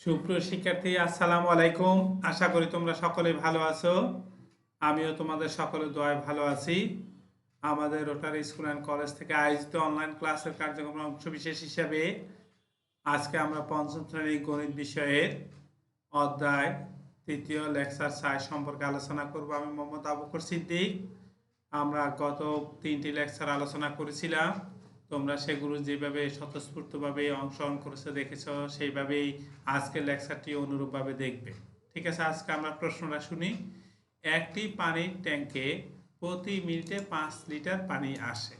সুপ্রিয় শিক্ষার্থী, আসসালামু আলাইকুম। আশা করি তোমরা সকলে ভালো আছো। আমিও তোমাদের সকলের দোয়ায় ভালো আছি। আমাদের রোটারি স্কুল অ্যান্ড কলেজ থেকে আয়োজিত অনলাইন ক্লাসের কার্যক্রমের অংশবিশেষ হিসাবে আজকে আমরা পঞ্চম শ্রেণীর গণিত বিষয়ের অধ্যায় তৃতীয় লেকচার 6 সম্পর্কে আলোচনা করব। আমি মোহাম্মদ আবু বকর সিদ্দিক। আমরা গত 3টি লেকচার আলোচনা করেছিলাম। তোমরা সেগুলো যেভাবে স্বতঃস্ফূর্তভাবে অংশগ্রহণ করেছো দেখেছো, সেইভাবেই আজকের লেকচারটি অনুরূপভাবে দেখবে। ঠিক আছে, আজকে আমরা প্রশ্নটা শুনি। একটি পানির ট্যাঙ্কে প্রতি মিনিটে 5 লিটার পানি আসে।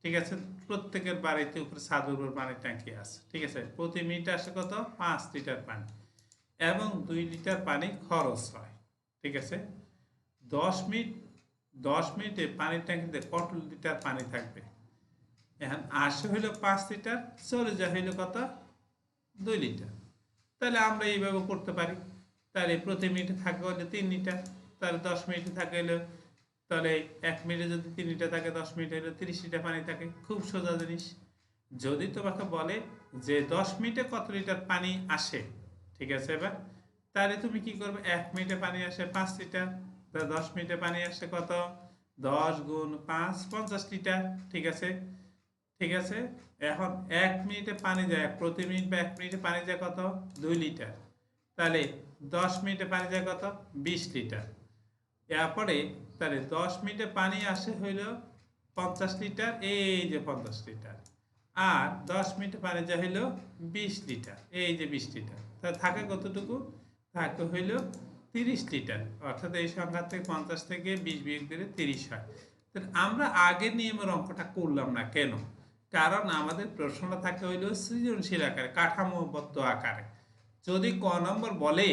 ঠিক আছে, প্রত্যেকের বাড়িতে উপরে ছাদের উপর পানির ট্যাঙ্কি আছে। ঠিক আছে, প্রতি মিনিটে আসে কত? 5 লিটার পানি এবং 2 লিটার পানি খরচ হয়। ঠিক আছে, 10 মিনিটে পানির ট্যাঙ্কিতে কত লিটার পানি থাকবে? এখন আসে হইলো 5 লিটার, চলে যায় হইলো কত? 2 লিটার। তাহলে আমরা এইভাবে করতে পারি। তাহলে প্রতি মিনিটে থাকে হলে 3 লিটার, তাহলে 10 মিনিটে থাকে হলো, তাহলে 1 মিনিটে যদি 3 লিটার থাকে 10 মিনিটে হলে 30 লিটার পানি থাকে। খুব সোজা জিনিস। যদি তোমাকে বলে যে 10 মিনিটে কত লিটার পানি আসে, ঠিক আছে, এবার তাহলে তুমি কি করবে? 1 মিনিটে পানি আসে 5 লিটার, 10 মিনিটে পানি আসে কত? 10 গুণ 5 50 লিটার। ঠিক আছে, ঠিক আছে। এখন 1 মিনিটে পানি যায়, প্রতি মিনিট বা 1 মিনিটে পানি যায় কত? 2 লিটার। তাহলে 10 মিনিটে পানি যায় কত? 20 লিটার। এরপরে তাহলে 10 মিনিটে পানি আসে হইল 50 লিটার, এই যে 50 লিটার। আর 10 মিনিটে পানি যায় হইল 20 লিটার, এই যে 20 লিটার। তাহলে থাকে কতটুকু? থাকে হইল 30 লিটার। অর্থাৎ এই সংখ্যা থেকে 50 থেকে 20 বিয়োগ দিলে 30 হয়। তাহলে আমরা আগের নিয়মের অঙ্কটা করলাম না কেন? কারণ আমাদের প্রশ্নটা থাকে হইল সৃজনশীল আকারে, কাঠামোবদ্ধ আকারে। যদি ক নম্বর বলে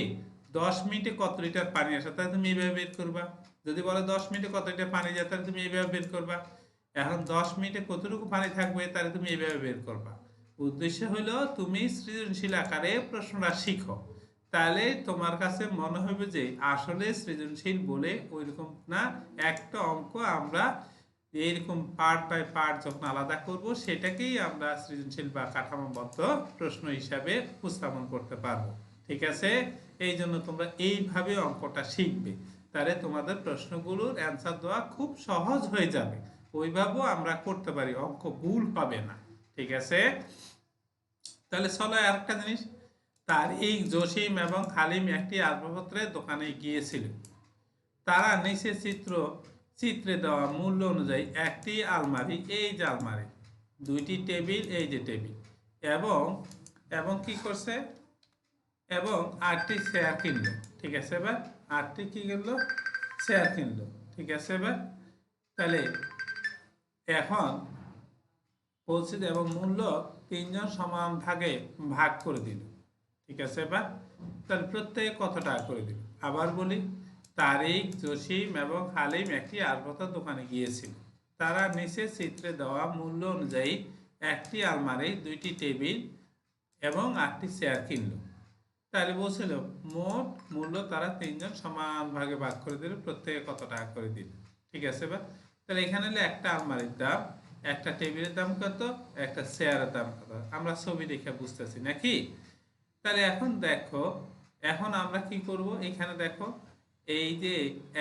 10 মিনিটে কত লিটার পানি আসে, তাহলে তুমি এইভাবে বের করবা। যদি বলে 10 মিনিটে কত লিটার পানি যায়, তাহলে তুমি এইভাবে বের করবা। এখন 10 মিনিটে কতটুকু পানি থাকবে, তাহলে তুমি এইভাবে বের করবা। উদ্দেশ্য হলো তুমি সৃজনশীল আকারে প্রশ্নটা শিখো। তাহলে তোমার কাছে মনে হবে যে আসলে সৃজনশীল বলে ওইরকম না, একটা অঙ্ক আমরা এইরকম পার্ট বাই পার্ট যখন আলাদা করব, সেটাকেই আমরা সৃজনশীল বা কাঠামোবদ্ধ প্রশ্ন হিসাবে উপস্থাপন করতে পারবো। ঠিক আছে, এই জন্য তোমরা এইভাবে অঙ্কটা শিখবে। তাহলে তোমাদের প্রশ্নগুলোর অ্যান্সার দেওয়া খুব সহজ হয়ে যাবে। ওইভাবেও আমরা করতে পারি, অঙ্ক ভুল হবে না। ঠিক আছে, তাহলে চলো আরেকটা জিনিস। তারিক, জসিম এবং হালিম একটি আসবাবপত্রের দোকানে গিয়েছিল। তারা নিচে চিত্রে দেওয়া মূল্য অনুযায়ী একটি আলমারি, এই যে আলমারি, 2টি টেবিল, এই যে টেবিল, এবং এবং কি করছে? এবং 8টি চেয়ার কিনলো। ঠিক আছে, এবার 8টি কি কিনলো? চেয়ার কিনলো। ঠিক আছে, এবার তাহলে এখন বলছি এবং মূল্য 3জন সমান ভাগে ভাগ করে দিল। ঠিক আছে, এবার তাহলে প্রত্যেকে কত টাকা করে দিল? আবার বলি, তারিক, জসিম এবং হালিম একটি আসবাবপত্রের দোকানে গিয়েছিল। তারা নিচে চিত্রে দেওয়া মূল্য অনুযায়ী একটি আলমারি, 2টি টেবিল এবং 8টি চেয়ার কিনল। তাহলে বলছিল মোট মূল্য তারা 3জন সমান ভাগে ভাগ করে দিল, প্রত্যেকে কত টাকা করে দিল। ঠিক আছে, এবার তাহলে এখানে হলো একটা আলমারির দাম, একটা টেবিলের দাম কত, একটা চেয়ারের দাম কত, আমরা ছবি দেখে বুঝতেছি নাকি? তাহলে এখন দেখো, এখন আমরা কি করব? এখানে দেখো, এই যে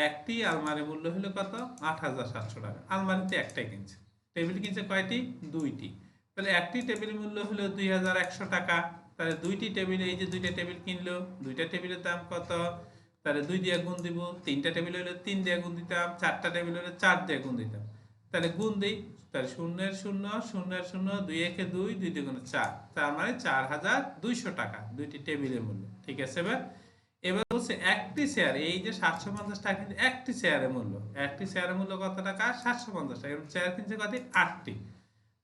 একটি আলমারি মূল্য হলো কত? 8,700 টাকা। আলমারিতে একটাই কিনছে। টেবিল কিনছে কয়টি? 2টি। তাহলে একটি টেবিলের মূল্য হলো 2,100 টাকা। তাহলে 2টি টেবিল, এই যে 2টা টেবিল কিনলো, 2টা টেবিলের দাম কত? তাহলে 2 দিয়ে গুণ দিব। 3টা টেবিল হলে 3 দিয়ে গুণ দিতাম, 4টা টেবিল হলে 4 দিয়ে গুণ দিতাম। তাহলে গুণ দিই, তাহলে 0 0 0 0, 2 একে 2, 2 দ্বিগুণে 4, তার মানে 4,200 টাকা 2টি টেবিলের মূল্য। ঠিক আছে, এবার বলছে একটি চেয়ার, এই যে 750 টাকা কিন্তু একটি চেয়ারের মূল্য, একটি চেয়ারের মূল্য কত টাকা? 750 টাকা। চেয়ার কিনছে কত? 8টি।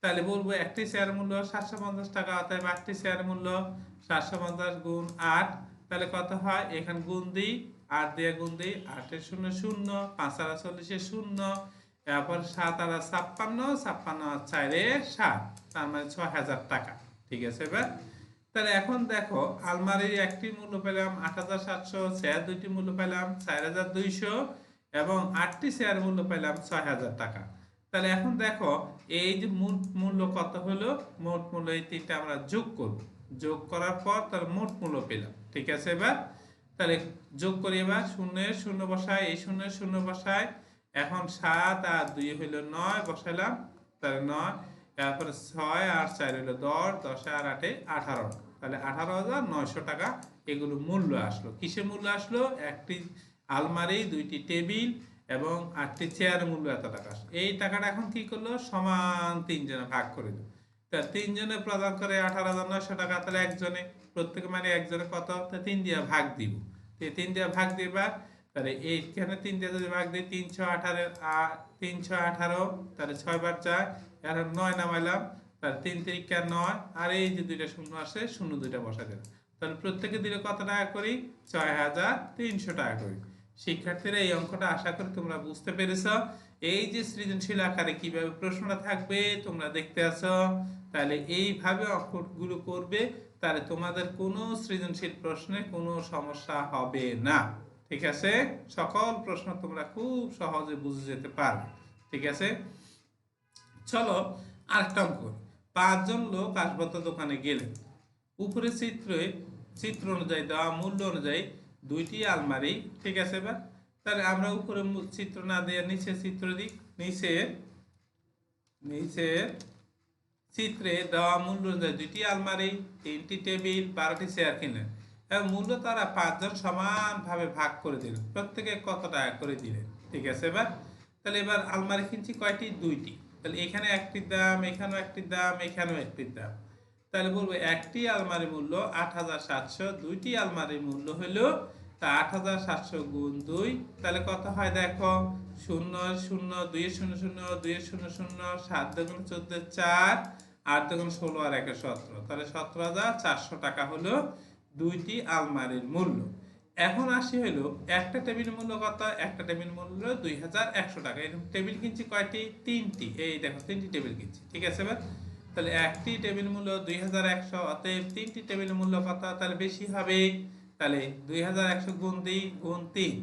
তাহলে বলবো একটি চেয়ারের মূল্য 750 টাকা, অতএব 8টি চেয়ারের মূল্য 750 গুণ 8, তাহলে কত হয়? এখানে গুণ দিই, 8 দিয়ে গুণ দিই, 8 এর 0 0, 5 আর 40 এর 0, তারপর 7 আর 56, 56 আর 4 এ 7, তার মানে 6,000 টাকা। ঠিক আছে, এবার তাহলে এখন দেখো, আলমারির একটি মূল্য পেলাম 8,700, চেয়ার 2টি মূল্য পেলাম 4,200 এবং 8টি চেয়ার মূল্য পেলাম 6,000 টাকা। তাহলে এখন দেখো, এই যে মোট মূল্য কত হলো? মোট মূল্য এই তিনটা আমরা যোগ করব। যোগ করার পর তার মোট মূল্য পেলাম। ঠিক আছে, এবার তাহলে যোগ করি, এবার শূন্যের শূন্য বসায়, এই শূন্যের শূন্য বসায়। এখন 7 আর 2 হইল 9 বসাইলাম, তাহলে 9, তারপরে 6 আর 4 হইল 10, 10 আর 8 18, তাহলে 18,900 টাকা এগুলো মূল্য আসলো। কিসের মূল্য আসলো? একটি আলমারি, 2টি টেবিল এবং 8টি চেয়ারের মূল্য এত টাকা আসলো। এই টাকাটা এখন কি করলো? সমান 3 জনে ভাগ করে দিল। তা 3 জনে প্রদান করে 18,900 টাকা, তাহলে একজনে প্রত্যেকে মানে একজনে কত? তা 3 দিয়ে ভাগ দিব। 3 দিয়ে ভাগ দিবা, তাহলে এইখানে 3 দিয়ে যদি ভাগ দিই 318, তাহলে 6 বার যায়, এখন 9 নামাইলাম, তাহলে 3 3 9, আর এই যে দুইটা শূন্য আসে, শূন্য দুইটা বসা দিলাম, তাহলে প্রত্যেকে দিলে কত টাকা করি? 6,300 টাকা করি। শিক্ষার্থীরা এই অঙ্কটা আশা করি তোমরা বুঝতে পেরেছ। এই যে সৃজনশীল আকারে কিভাবে প্রশ্নটা থাকবে তোমরা দেখতে আছো, তাহলে এইভাবে অঙ্কগুলো করবে, তাহলে তোমাদের কোনো সৃজনশীল প্রশ্নে কোনো সমস্যা হবে না। ঠিক আছে, সকল প্রশ্ন তোমরা খুব সহজে বুঝে যেতে পারবে। ঠিক আছে, চলো আরেকটা অঙ্ক। 5 জন লোক আসবাবপত্র দোকানে গেলেন। উপরে চিত্র অনুযায়ী দেওয়া মূল্য অনুযায়ী 2টি আলমারি। ঠিক আছে, এবার তাহলে আমরা উপরে চিত্র না দিয়ে নিচে চিত্র দিই। নিচে চিত্রে দেওয়া মূল্য অনুযায়ী 2টি আলমারি, 3টি টেবিল, 12টি চেয়ার কিনলেন এবং মূল্য তারা 5 জন সমানভাবে ভাগ করে দিল। প্রত্যেকে কত টাকা করে দিলেন? ঠিক আছে, তাহলে এবার আলমারি কিনছি কয়টি? 2টি। তাহলে এখানে একটির দাম, এখানেও একটির দাম, এখানেও একটির দাম। তাহলে বলবো একটি আলমারির মূল্য 8,700, 2টি আলমারির মূল্য হলো তা 8,700 গুণ 2, তাহলে কত হয় দেখো? 0 0 2 0 0 2 0 0, 7 দুগুণ 14, 4, 8 দুগুণ 16 আর 1 17, তাহলে 17,400 টাকা হলো 2টি আলমারির মূল্য। এখন আসি হলো একটা টেবিলের মূল্য কত? একটা টেবিল মূল্য 2,100 টাকা। এরকম টেবিল কিনছি কয়টি? 3টি। এই দেখো 3টি টেবিল কিনছি। ঠিক আছে, তাহলে একটি টেবিল মূল্য 2,100, অতএব 3টি টেবিল মূল্য কত? তাহলে বেশি হবে, তাহলে 2,100 গুণ দিই, গুণ 3।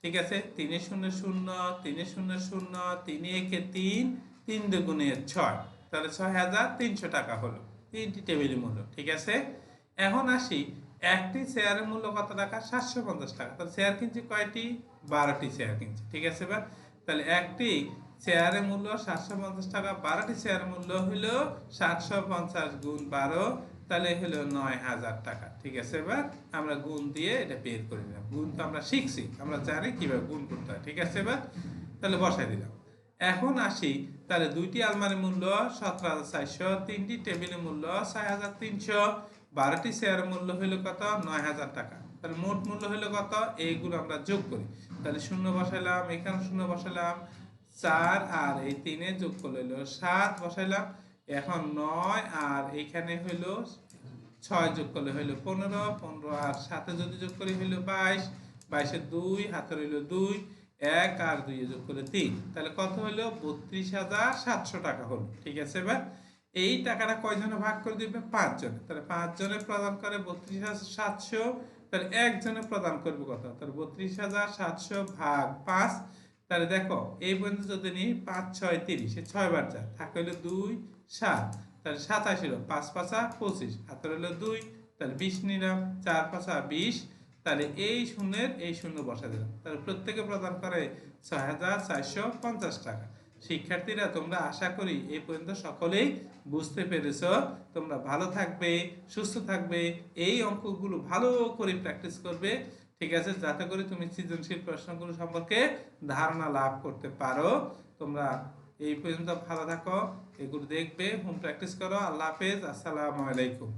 ঠিক আছে, 3 0 0, 3 0 0, 3 1 3, 3 দুগুণে 6, তাহলে 6,300 টাকা হলো 3টি টেবিলের মূল্য। ঠিক আছে, এখন আসি একটি চেয়ারের মূল্য কত টাকা? 750 টাকা। তাহলে চেয়ার কিনছি কয়টি? 12টি চেয়ার কিনছি। ঠিক আছে, তাহলে একটি চেয়ারের মূল্য 750 টাকা, 12টি চেয়ারের মূল্য হলো 750 গুণ 12, তাহলে হলো 9,000 টাকা। ঠিক আছে, আমরা গুণ দিয়ে এটা বের করে নিলাম। গুণ তো আমরা শিখছি, আমরা জানি কিভাবে গুণ করতে হয়। ঠিক আছে, তাহলে বসাই দিলাম। এখন আসি, তাহলে 2টি আলমারির মূল্য 17,400, 3টি টেবিলের মূল্য 6,300, 12টি চেয়ারের মূল্য হলো কত? 9,000 টাকা। তাহলে মোট মূল্য হলো কত? এইগুলো আমরা যোগ করি, তাহলে শূন্য বসাইলাম, এখানে শূন্য বসাইলাম, 4 আর এই 3 যোগ করলে হলো 7 বসাইলাম, এখন 9 আর এইখানে হইলো 6 যোগ করলে হইলো 15, 15 আর 7 যদি যোগ করি হইলো 22, 22 2 হাতে রইলো 2, 1 আর 2 যোগ করলে 3, তাহলে কত হইলো? 32,700 টাকা হলো। ঠিক আছে, এই টাকাটা কয়জনে ভাগ করে দিবে? 5 জনে। তাহলে 5 জনে প্রদান করে 32,700, তাহলে একজনে প্রদান করবে কত? তাহলে 32,700 ভাগ 5, তাহলে দেখো এই পর্যন্ত যদি নিই 5 6 30, 6 বার যায়, থাকে হলো 2 7, তাহলে 27 হলো, 5 5 25, হাতে হলো 2, তাহলে 20 নিলাম, 4 5 20, তাহলে এই শূন্যের এই শূন্য বসা দিলাম, তাহলে প্রত্যেকে প্রদান করে 6,450 টাকা। শিক্ষার্থীরা তোমরা আশা করি এই পর্যন্ত সকলেই বুঝতে পেরেছ। তোমরা ভালো থাকবে, সুস্থ থাকবে, এই অঙ্কগুলো ভালো করে প্র্যাকটিস করবে। ঠিক আছে, যাতে করে তুমি সৃজনশীল প্রশ্নগুলো সম্পর্কে ধারণা লাভ করতে পারো। তোমরা এই পর্যন্ত ভালো থাকো, এগুলো দেখবে, হোম প্র্যাকটিস করো। আল্লাহ হাফেজ, আসসালামু আলাইকুম।